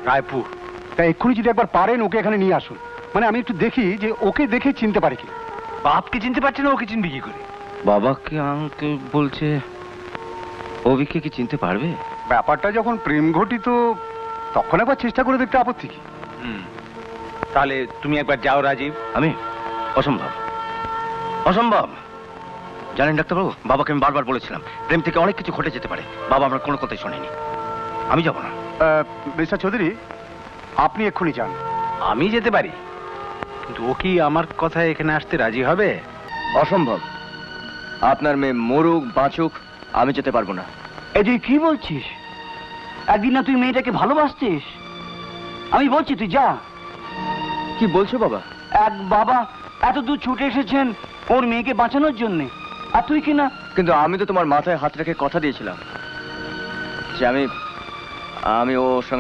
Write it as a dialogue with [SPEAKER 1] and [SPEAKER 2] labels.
[SPEAKER 1] রায়পুর।
[SPEAKER 2] তাই এক্ষুনি যদি একবার পারেন ওকে এখানে নিয়ে আসুন, মানে আমি একটু দেখি যে ওকে দেখে চিনতে পারি কি।
[SPEAKER 1] বাপকে চিনতে পারছে না, ওকে চিনবি কি করে?
[SPEAKER 3] বাবাকে আঙ্কেল বলছে অভিকে কি চিনতে পারবে?
[SPEAKER 2] ব্যাপারটা যখন প্রেম ঘটিত তখন একবার চেষ্টা করে দেখতে আপত্তি কি?
[SPEAKER 1] তাহলে তুমি একবার যাও রাজীব।
[SPEAKER 3] আমি? অসম্ভব, অসম্ভব। জানেন ডাক্তারবাবু, বাবাকে আমি বারবার বলেছিলাম প্রেম থেকে অনেক কিছু ঘটে যেতে পারে। বাবা আমার কোনো কথাই শোনেনি। আমি যাব না।
[SPEAKER 2] মিস্টার চৌধুরী, আপনি এক্ষুনি যান।
[SPEAKER 1] আমি যেতে পারি, কিন্তু ও কি আমার কথায় এখানে আসতে রাজি হবে?
[SPEAKER 3] অসম্ভব। আপনার মেয়ে মরুক বাঁচুক, আমি যেতে পারবো না।
[SPEAKER 4] এই তুই কি বলছিস? একদিন না তুই মেয়েটাকে ভালোবাসতিস? আমি বলছি তুই যা।
[SPEAKER 3] কি বলছো বাবা?
[SPEAKER 4] এক বাবা এত দূর ছুটে এসেছেন ওর মেয়েকে বাঁচানোর জন্যে, আর তুই কি না?
[SPEAKER 3] কিন্তু আমি তো তোমার মাথায় হাত রেখে কথা দিয়েছিলাম যে আমি ওর সঙ্গে